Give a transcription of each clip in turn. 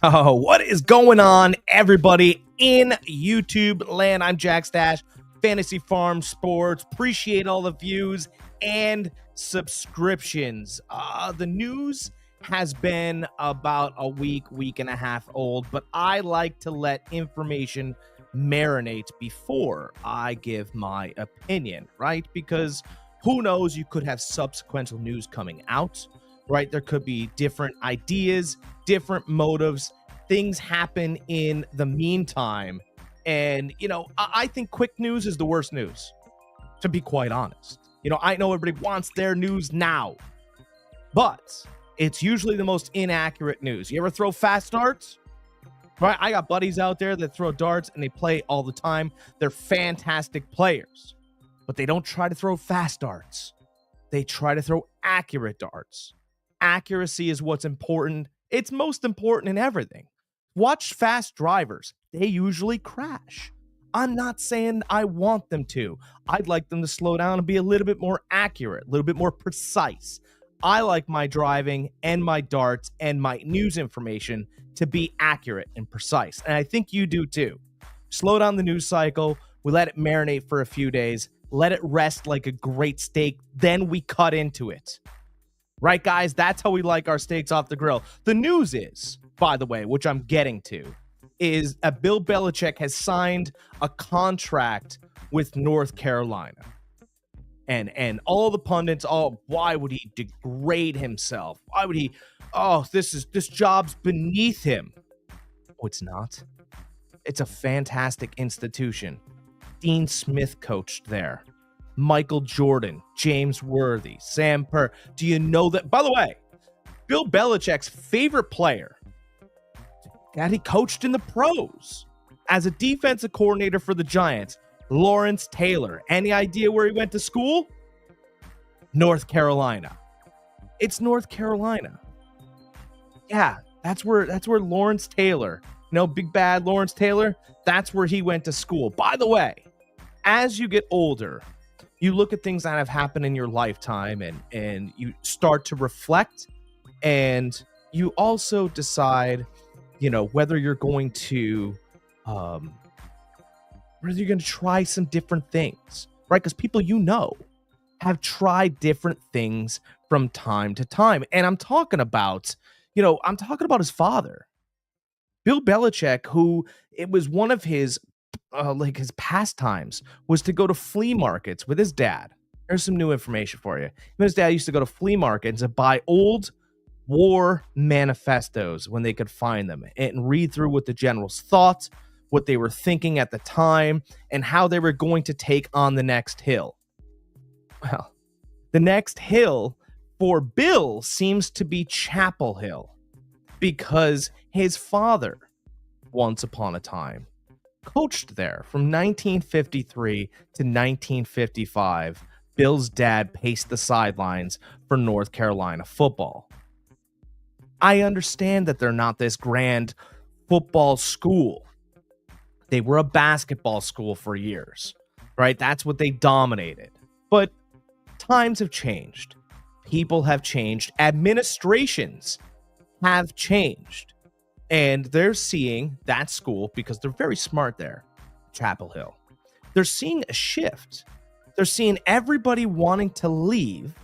Oh, what is going on, everybody in YouTube land? I'm Jack Stach, Fantasy Farm Sports. Appreciate all the views and subscriptions. The news has been about a week and a half old, but I like to let information marinate before I give my opinion, right? Because who knows, you could have subsequent news coming out, right? There could be different ideas, different motives. Things happen in the meantime. And, I think quick news is the worst news, to be quite honest. I know everybody wants their news now, but it's usually the most inaccurate news. You ever throw fast darts? Right? I got buddies out there that throw darts and they play all the time. They're fantastic players, but they don't try to throw fast darts. They try to throw accurate darts. Accuracy is what's important. It's most important in everything. Watch fast drivers. They usually crash. I'm not saying I want them to. I'd like them to slow down and be a little bit more accurate, a little bit more precise. I like my driving and my darts and my news information to be accurate and precise. And I think you do too. Slow down the news cycle. We let it marinate for a few days. Let it rest like a great steak. Then we cut into it. Right, guys? That's how we like our steaks off the grill. The news is, by the way, which I'm getting to, is that Bill Belichick has signed a contract with North Carolina. And all the pundits, why would he degrade himself? Why would he, this job's beneath him. Oh, it's not. It's a fantastic institution. Dean Smith coached there. Michael Jordan, James Worthy, Sam Kerr. Do you know that? By the way, Bill Belichick's favorite player that he coached in the pros as a defensive coordinator for the Giants, Lawrence Taylor. Any idea where he went to school? North Carolina. It's North Carolina. Yeah, that's where Lawrence Taylor, big bad Lawrence Taylor, that's where he went to school. By the way, as you get older, you look at things that have happened in your lifetime and you start to reflect, and you also decide, whether you're going to try some different things, right? Because people have tried different things from time to time. And I'm talking about his father, Bill Belichick, who it was one of his his pastimes was to go to flea markets with his dad. There's some new information for you. His dad used to go to flea markets and buy old war manifestos when they could find them and read through what the generals thought, what they were thinking at the time, and how they were going to take on the next hill. Well, the next hill for Bill seems to be Chapel Hill, because his father, once upon a time, coached there from 1953 to 1955. Bill's dad paced the sidelines for North Carolina football. I understand that they're not this grand football school. They were a basketball school for years, right? That's what they dominated. But times have changed. People have changed. Administrations have changed. And they're seeing that school, because they're very smart there, Chapel Hill. They're seeing a shift. They're seeing everybody wanting to leave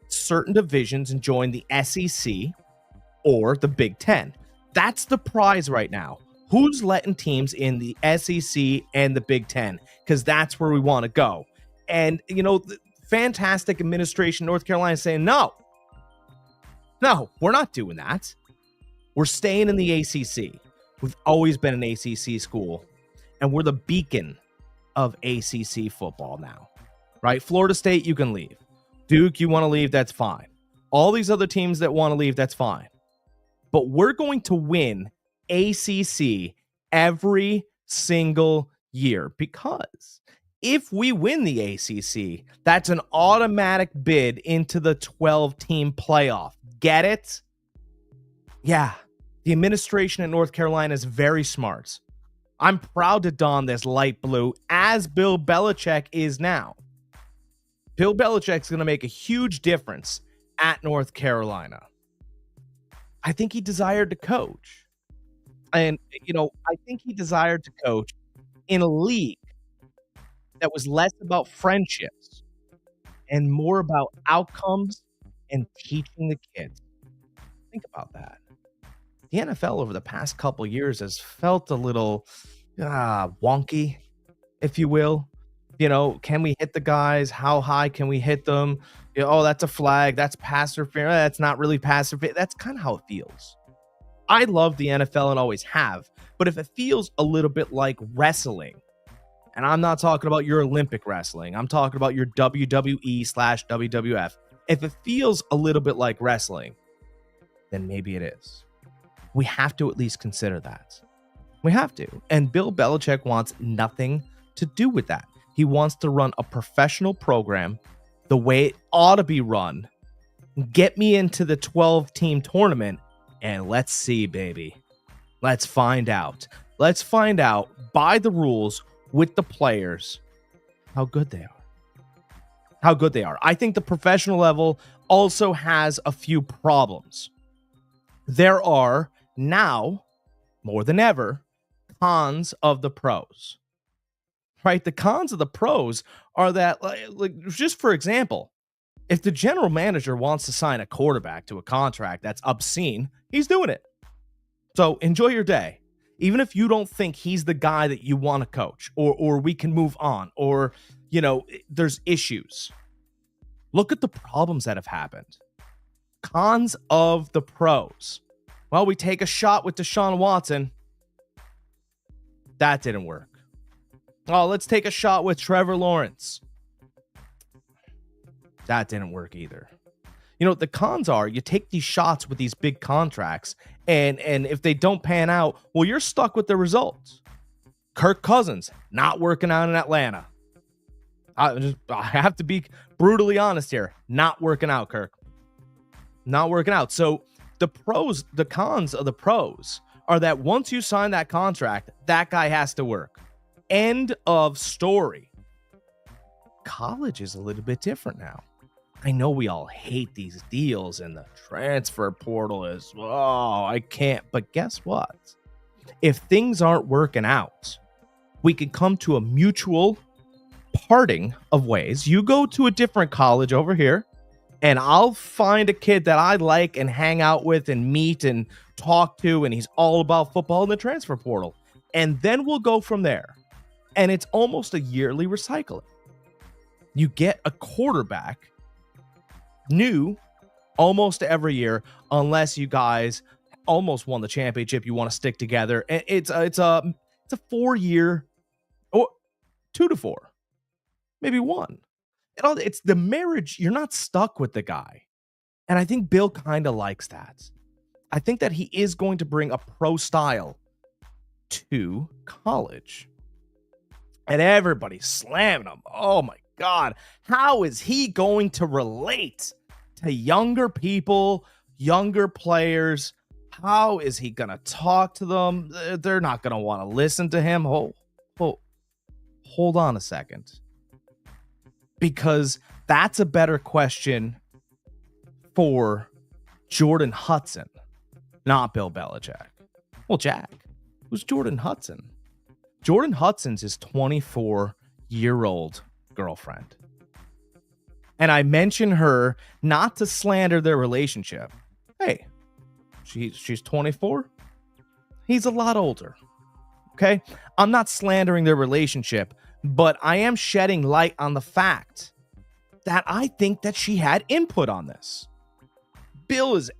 certain divisions and join the SEC or the Big Ten. That's the prize right now. Who's letting teams in the SEC and the Big Ten? Because that's where we want to go. And, the fantastic administration in North Carolina is saying, no, we're not doing that. We're staying in the ACC. We've always been an ACC school, and we're the beacon of ACC football now, right? Florida State, you can leave. Duke, you want to leave, that's fine. All these other teams that want to leave, that's fine. But we're going to win ACC every single year, because if we win the ACC, that's an automatic bid into the 12-team playoff. Get it? Yeah, the administration in North Carolina is very smart. I'm proud to don this light blue, as Bill Belichick is now. Bill Belichick's going to make a huge difference at North Carolina. I think he desired to coach. And, I think he desired to coach in a league that was less about friendships and more about outcomes and teaching the kids. Think about that. The NFL over the past couple years has felt a little wonky, if you will. Can we hit the guys? How high can we hit them? Oh, that's a flag. That's pass interference. That's not really pass interference. That's kind of how it feels. I love the NFL and always have, but if it feels a little bit like wrestling, and I'm not talking about your Olympic wrestling, I'm talking about your WWE/WWF. If it feels a little bit like wrestling, then maybe it is. We have to at least consider that. We have to. And Bill Belichick wants nothing to do with that. He wants to run a professional program the way it ought to be run. Get me into the 12-team tournament, and let's see, baby. Let's find out. Let's find out by the rules with the players how good they are. How good they are. I think the professional level also has a few problems. There are now, more than ever, cons of the pros. Right? The cons of the pros are that, like just for example, if the general manager wants to sign a quarterback to a contract that's obscene, he's doing it. So enjoy your day. Even if you don't think he's the guy that you want to coach, or we can move on, or, there's issues. Look at the problems that have happened. Cons of the pros. Well, we take a shot with Deshaun Watson. That didn't work. Oh, let's take a shot with Trevor Lawrence. That didn't work either. The cons are you take these shots with these big contracts, and if they don't pan out, well, you're stuck with the results. Kirk Cousins, not working out in Atlanta. I have to be brutally honest here. Not working out, Kirk. Not working out. So the cons of the pros are that once you sign that contract, that guy has to work. End of story. College is a little bit different now. I know we all hate these deals, and the transfer portal is, I can't. But guess what? If things aren't working out, we can come to a mutual parting of ways. You go to a different college over here, and I'll find a kid that I like and hang out with and meet and talk to, and he's all about football in the transfer portal. And then we'll go from there. And it's almost a yearly recycling. You get a quarterback new almost every year, unless you guys almost won the championship. You want to stick together. And it's a 4-year, or 2 to 4, maybe 1. It's the marriage. You're not stuck with the guy. And I think Bill kind of likes that. I think that he is going to bring a pro style to college. And everybody's slamming him. Oh my God. How is he going to relate to younger people, younger players? How is he going to talk to them? They're not going to want to listen to him. Hold on a second. Because that's a better question for Jordan Hudson, not Bill Belichick. Well, Jack, who's Jordan Hudson? Jordan Hudson's his 24-year-old girlfriend. And I mention her not to slander their relationship. Hey, she's 24. He's a lot older. Okay? I'm not slandering their relationship, but I am shedding light on the fact that I think that she had input on this. Bill is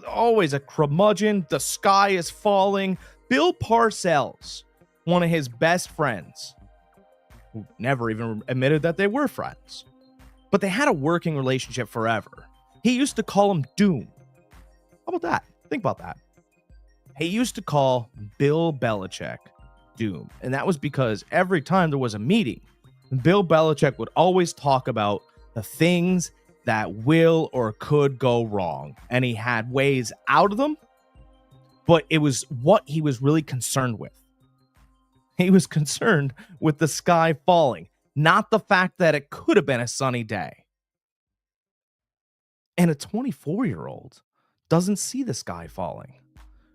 always a curmudgeon. The sky is falling. Bill Parcells, one of his best friends, who never even admitted that they were friends, but they had a working relationship forever. He used to call him Doom. How about that? Think about that. He used to call Bill Belichick Doom. And that was because every time there was a meeting, Bill Belichick would always talk about the things that will or could go wrong. And he had ways out of them, but it was what he was really concerned with. He was concerned with the sky falling, not the fact that it could have been a sunny day. And a 24-year-old doesn't see the sky falling.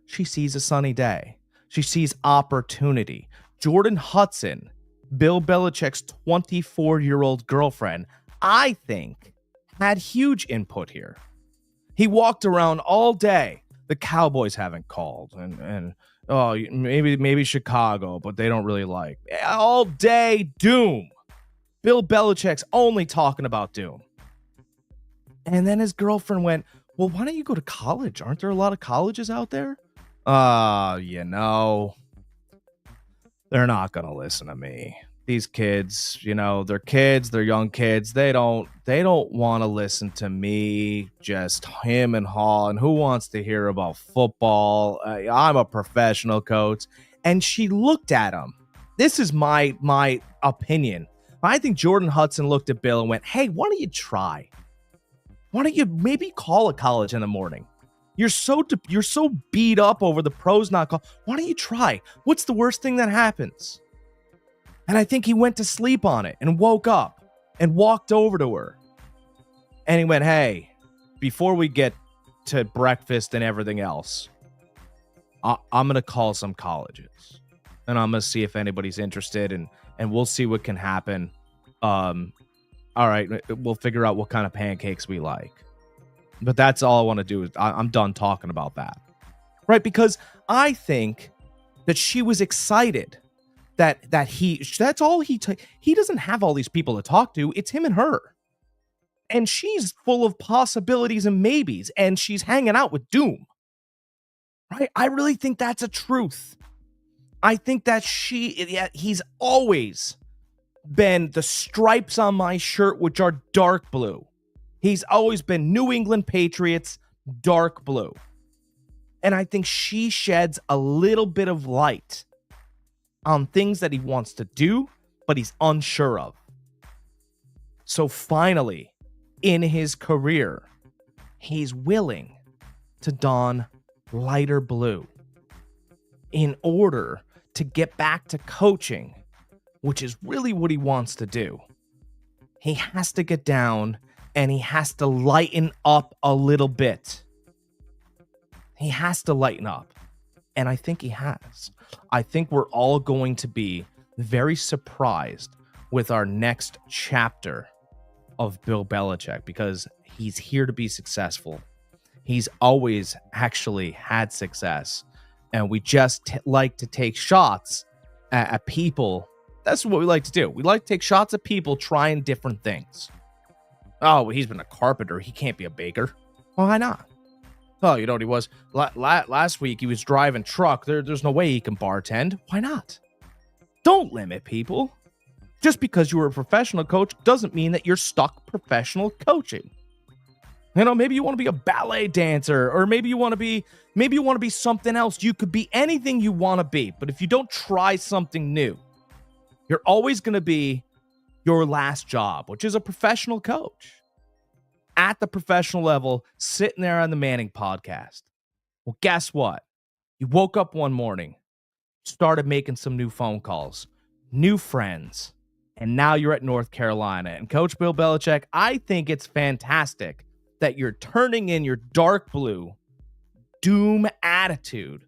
She sees a sunny day. She sees opportunity. Jordan Hudson, Bill Belichick's 24-year-old girlfriend, I think, had huge input here. He walked around all day. The Cowboys haven't called, and oh, maybe Chicago, but they don't really like. All day doom. Bill Belichick's only talking about doom. And then his girlfriend went, well, why don't you go to college? Aren't there a lot of colleges out there? They're not going to listen to me. These kids, they're young kids. They don't want to listen to me, just him and Hall. And who wants to hear about football? I'm a professional coach. And she looked at him. This is my opinion. I think Jordan Hudson looked at Bill and went, hey, why don't you try? Why don't you maybe call a college in the morning? You're so beat up over the pros not call. Why don't you try? What's the worst thing that happens? And I think he went to sleep on it and woke up and walked over to her. And he went, hey, before we get to breakfast and everything else, I'm going to call some colleges. And I'm going to see if anybody's interested, and we'll see what can happen. All right, we'll figure out what kind of pancakes we like. But that's all I want to do. I'm done talking about that. Right? Because I think that she was excited that that's all he doesn't have all these people to talk to. It's him and her. And she's full of possibilities and maybes, and she's hanging out with doom. Right? I really think that's a truth. I think that he's always been the stripes on my shirt, which are dark blue. He's always been New England Patriots, dark blue. And I think she sheds a little bit of light on things that he wants to do, but he's unsure of. So finally, in his career, he's willing to don lighter blue in order to get back to coaching, which is really what he wants to do. He has to get down and he has to lighten up a little bit. He has to lighten up. And I think he has. I think we're all going to be very surprised with our next chapter of Bill Belichick, because he's here to be successful. He's always actually had success. And we just like to take shots at people. That's what we like to do. We like to take shots at people trying different things. Oh, well, he's been a carpenter. He can't be a baker. Well, why not? Oh, you know what he was? Last week, he was driving truck. There's no way he can bartend. Why not? Don't limit people. Just because you were a professional coach doesn't mean that you're stuck professional coaching. Maybe you want to be a ballet dancer, or maybe you want to be something else. You could be anything you want to be. But if you don't try something new, you're always going to be your last job, which is a professional coach at the professional level, sitting there on the Manning podcast. Well, guess what? You woke up one morning, started making some new phone calls, new friends, and now you're at North Carolina. And Coach Bill Belichick, I think it's fantastic that you're turning in your dark blue doom attitude,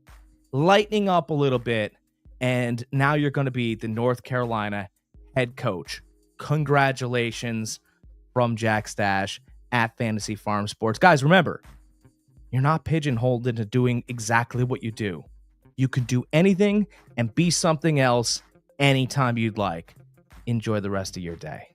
lightening up a little bit, and now you're going to be the North Carolina head coach. Congratulations from Jack Stach at Fantasy Farm Sports. Guys, remember, you're not pigeonholed into doing exactly what you do. You can do anything and be something else anytime you'd like. Enjoy the rest of your day.